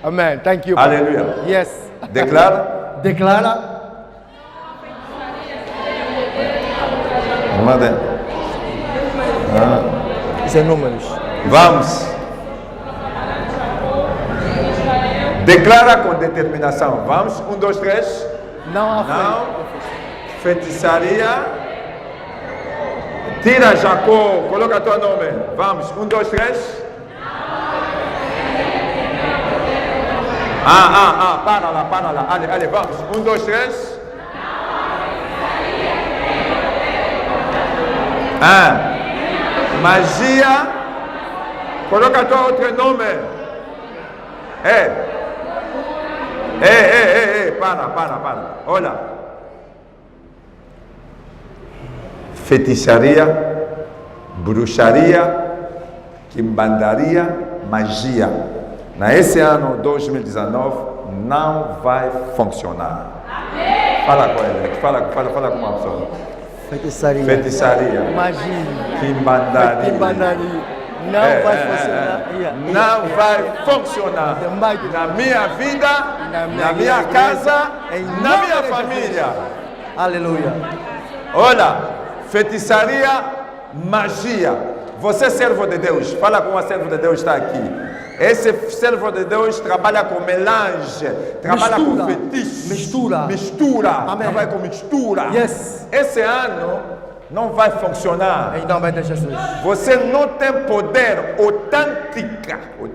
Amen. Thank you. Aleluia. Yes. Declara. Declara. Isso é números. Vamos. Declara com determinação. Vamos. 1, 2, 3. Não há Não. Feitiçaria. Tira Jacó. Coloca teu nome. Vamos. 1, 2, 3. Para lá. Allez, vamos. 1, 2, 3. Magia. Coloca teu outro nome. Para. Olha. Feitiçaria, bruxaria, quimbandaria, magia. Nesse ano 2019 não vai funcionar. Fala com ele. Fala com uma pessoa. Feitiçaria. Magia. Quimbandaria. Não vai funcionar. Não vai funcionar na minha vida, na minha casa, na minha família. Aleluia. Olha, feitiçaria, magia. Você é servo de Deus. Fala com o servo de Deus está aqui. Esse servo de Deus trabalha com melange, trabalha com feitiço. Mistura. Amém. Trabalha com mistura. Yes. Esse ano não vai funcionar. Em nome de Jesus. Você não tem poder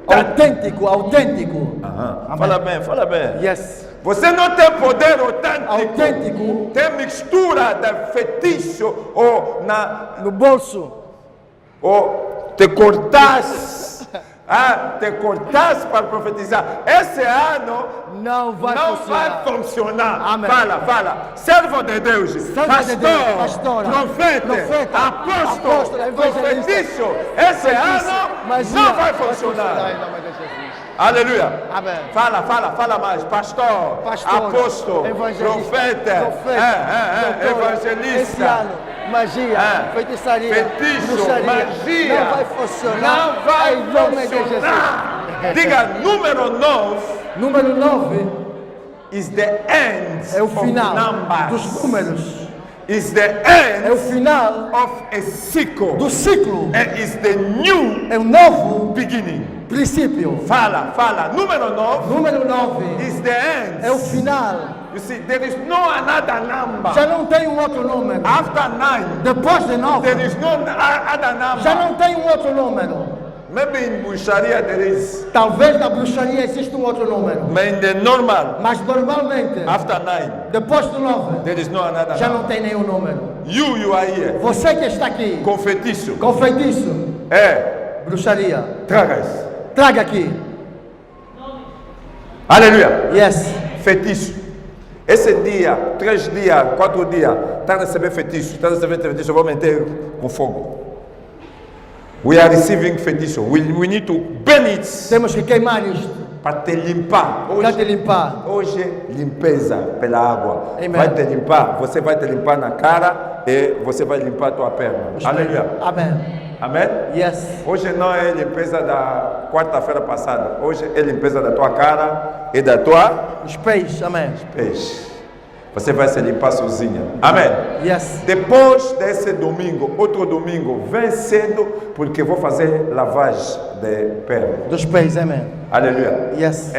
Autêntico. Fala bem. Yes. Você não tem poder Autêntico. Tem mistura de feitiço ou no bolso. Ou te cortas. Te cortas para profetizar. Esse ano não vai funcionar. Amém. Fala. Servo de Deus, pastor, profeta, apóstolo, profetizo. Esse ano não vai funcionar. Aleluia. Amém. Fala mais. Pastor, apóstolo, profeta, evangelista. Esse ano, magia, feitiçaria, bruxaria, magia. Não vai funcionar. Não vai em nome de funcionar. Jesus. Diga número 9. Número 9 is the end é o final of dos números. Is the end é o final of a cycle. Do ciclo. And is the new é o novo beginning. Princípio. Fala. Número 9. Número 9 is the end. É o final. You see, there is no another number. Já não tem um outro número. After 9. Depois de 9. There is no other number. Já não tem um outro número. Maybe in bruxaria there is. Talvez na bruxaria exista um outro número. But in the normal. Mas normalmente. After 9. Depois do 9. There is no another. Já não tem nenhum número. You are here. Você que está aqui. Com feitiço. Bruxaria. Traga aqui. Aleluia. Yes. Feitiço. Esse dia, 3 dias, 4 dias, está recebendo feitiço. Eu vou meter com fogo. We are receiving feitiço. We need to burn it. Temos que queimar isto. Para te limpar. Para te limpar. Hoje, limpeza pela água. Amen. Vai te limpar. Você vai te limpar na cara e você vai limpar a tua perna. Aleluia. Amém? Yes. Hoje não é limpeza da quarta-feira passada. Hoje é limpeza da tua cara e da tua... Os pés. Amém. Os pés. Você vai se limpar sozinha. Amém? Yes. Depois desse domingo, outro domingo, vem cedo, porque vou fazer lavagem de pé. Dos pés, amém. Aleluia. Yes.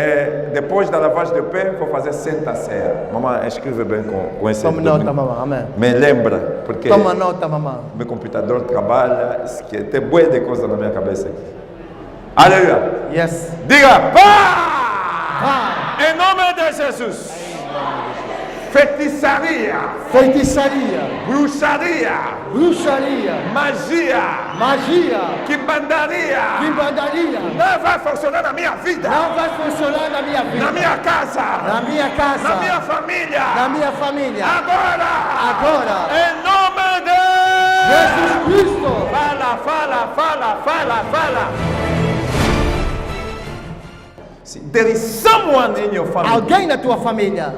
Depois da lavagem de pé, vou fazer Santa Ceia. Mamãe, escreve bem com esse Toma domingo. nota, mamãe. Amém. Me lembra, porque... Toma nota, mamãe. Meu computador trabalha, tem boa de coisa na minha cabeça. Aleluia. Yes. Diga, pá! Em nome de Jesus. Feitiçaria. Bruxaria. Magia. Quimbandaria. Não vai funcionar na minha vida. Na minha casa. Na minha família. Agora. Em nome de Jesus Cristo. Fala. There is someone in your family. Alguém na tua família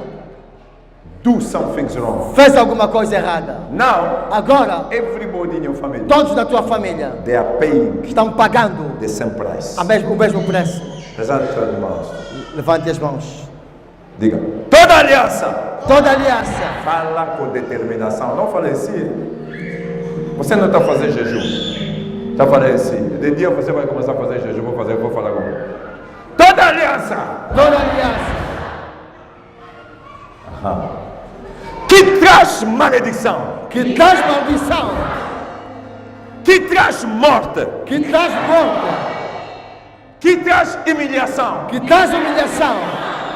do something wrong. Fez alguma coisa errada. Now, agora, everybody in your family, todos da tua família, they are paying estão pagando the same price. O mesmo preço. Levante as mãos. Levante as mãos. Diga. Toda aliança. Toda aliança. Fala com determinação. Não fale assim. Você não está fazendo jejum. Está falando assim. De dia você vai começar a fazer jejum. Vou falar com você. Toda aliança. Toda aliança. Que traz maledição. Que traz maldição. Que traz morte. Que traz morte. Que traz humilhação. Que traz humilhação.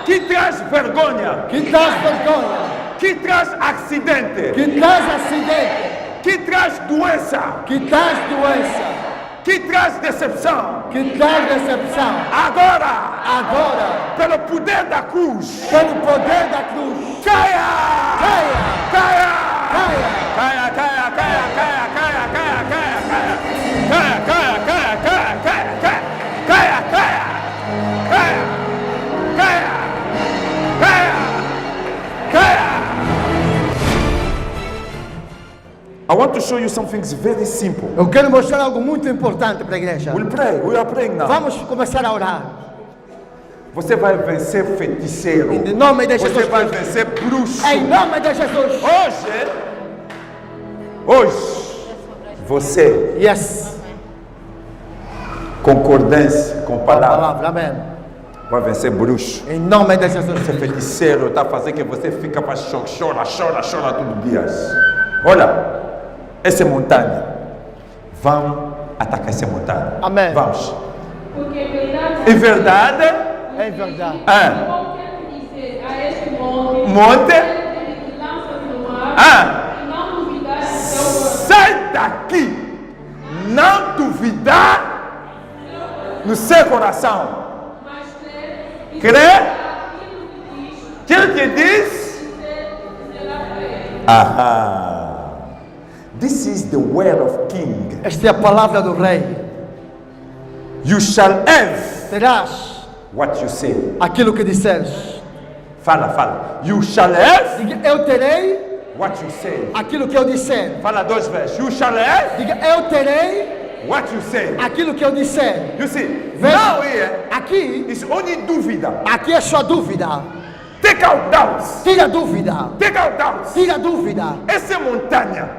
Que traz vergonha. Que traz vergonha. Que traz acidente. Que traz acidente. Que traz doença. Que traz doença. Que traz decepção. Que traz decepção. Agora, pelo poder da cruz, pelo poder da cruz, caia! Caia! Caia! Caia! Caia, caia, caia, caia, caia, caia, caia, caia, caia, caia, caia, caia, caia, caia, caia, caia, caia, caia. I want to show you something very simple. Eu quero mostrar algo muito importante para a igreja. We'll pray. We are praying now. Vamos começar a orar. Você vai vencer feiticeiro. Em nome de Jesus. Você vai vencer bruxo. Em nome de Jesus. Hoje, você, yes, concordância com palavra, amém, vai vencer bruxo. Em nome de Jesus. Esse feiticeiro está fazendo que você fica para chora todo dia. Olha, essa montanha, vão atacar essa montanha. Amém. Vamos. Porque Em verdade. É verdade. qualquer que disser a este monte, lança-se no mar, e não duvidar sai daqui, não duvidar no seu coração, mas crer, crê que aquilo que ele te diz. será feito. Aha. This is the word of king. Esta é a palavra do rei. You shall have Terás what you say. aquilo que disseres. Fala. You shall have Diga, eu terei what you say. aquilo que eu disser. Fala 2 vezes. You shall have Diga, eu terei what you say. aquilo que eu disser. You see, Veja, now here aqui, is only dúvida. aqui é só dúvida. Take out doubts. Tira dúvida. Take out doubts. Tira dúvida. Essa montanha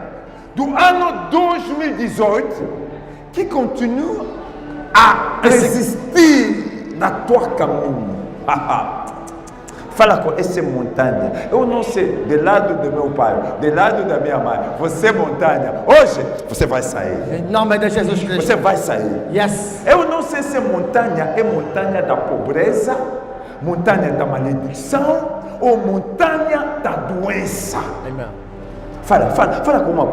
do ano 2018 que continua a existir na tua caminho. Fala com essa montanha. Eu não sei, do lado do meu pai, do lado da minha mãe, você montanha, hoje você vai sair. Em nome de Jesus Cristo. Você vai sair. Yes. Eu não sei se montanha é montanha da pobreza, montanha da maledição ou montanha da doença. Amen. Fala com uma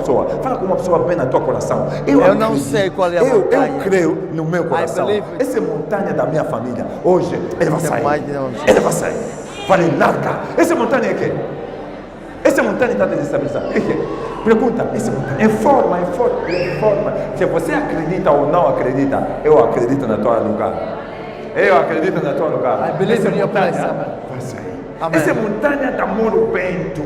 pessoa bem no teu coração. Eu não sei qual é a montanha. Eu creio no meu coração. believe it. Essa montanha da minha família, hoje, ele vai The sair. mighty name of Jesus. Ele vai sair. Fale, larga. Essa montanha é quê? Essa montanha está desestabilizada. Pergunta, essa montanha é forma. Se você acredita ou não acredita, eu acredito na tua lugar. Eu acredito na tua lugar. I believe Essa in your montanha place, amen. vai sair. Amen. Essa montanha da Moro Bento.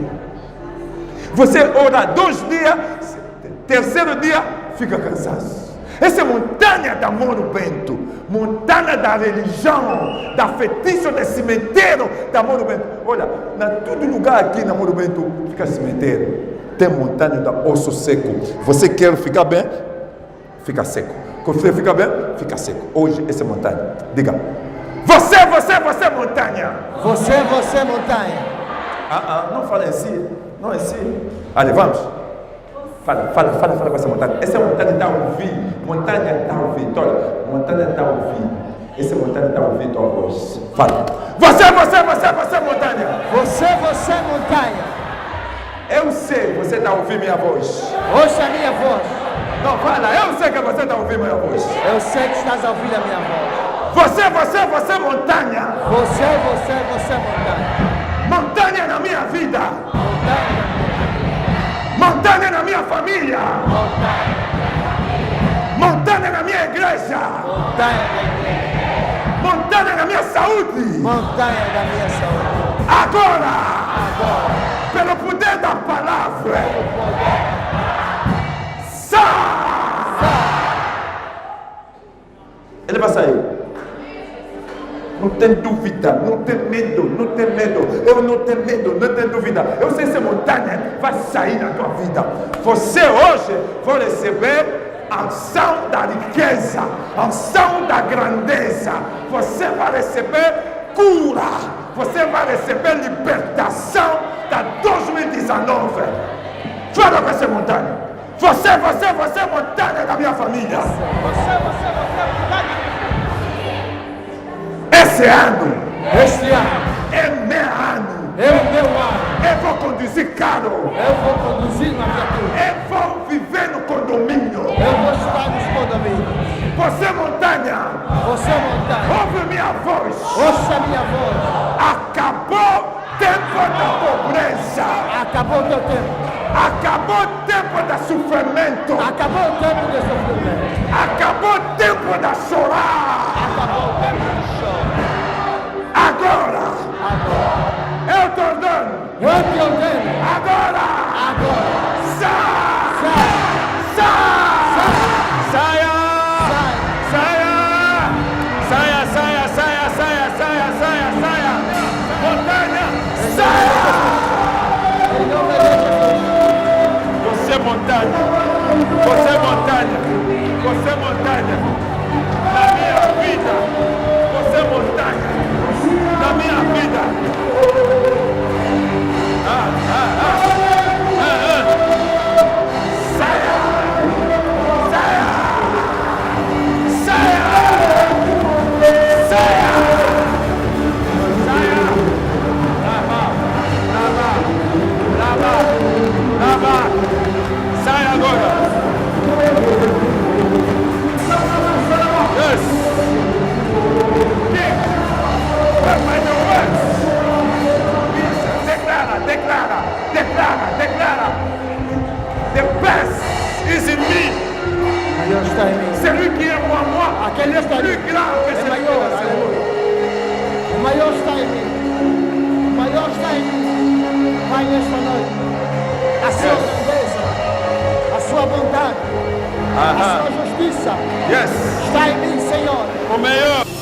Você ora 2 dias, terceiro dia fica cansado. Essa montanha da Moro Bento, montanha da religião, da feitiço de cemitério da Moro Bento. Olha, na todo lugar aqui na Moro Bento fica cemitério. Tem montanha da osso seco. Você quer ficar bem? Fica seco. Quando você fica bem, fica seco. Hoje essa montanha. Diga. Você montanha. Você montanha. Não fale assim. Não é assim. Olha, vamos. Fala com essa montanha. Essa montanha está ouvindo. Montanha está ouvindo. Olha, montanha está ouvindo. Essa montanha está ouvindo a voz. Fala. Você montanha. Você montanha. Eu sei, você está ouvindo minha voz. Ouça a minha voz. Não, fala. Eu sei que você está ouvindo minha voz. Eu sei que estás a ouvir a minha voz. Você montanha. Você montanha. Montanha na minha vida. Montanha. Montanha na minha família. Montanha na minha igreja. Montanha da igreja. Montanha na minha saúde. Montanha da minha saúde. Agora. Pelo poder da palavra. Sai. Ele vai sair. Não tem dúvida, não tem medo, não tem medo. Eu não tenho medo, não tenho dúvida. Eu sei se a montanha vai sair da tua vida. Você hoje vai receber a unção da riqueza, a unção da grandeza. Você vai receber cura. Você vai receber libertação da 2019. Fala com essa montanha. Você, montanha da minha família. Esse ano é meu ano. Eu vou conduzir carro. Eu vou conduzir na viatura. Eu vou viver no condomínio. Eu vou estar nos condomínios. Você, montanha. Ouve minha voz. Ouça minha voz. Acabou o tempo da pobreza. Acabou o teu tempo. Acabou o tempo da sofrimento. Acabou o tempo de sofrimento. Acabou o tempo da chorar. Acabou o tempo de choro. Agora. Eu te ordeno. Eu te ordeno. Agora. Saia. Montanha, saia. Você montanha. Na minha vida. Você montanha. Na minha vida. Saia. Sai agora. Yes. Declara. The best is in me. Maior está em mim. Celui qui est moi, Aquele está em plus mim. grand que É celui qui maior, est en aleluia. O maior está em mim. O maior está em mim. Pai, nesta noite, a sua grandeza, a sua bondade, a sua justiça Yes. está em mim, Senhor. O melhor.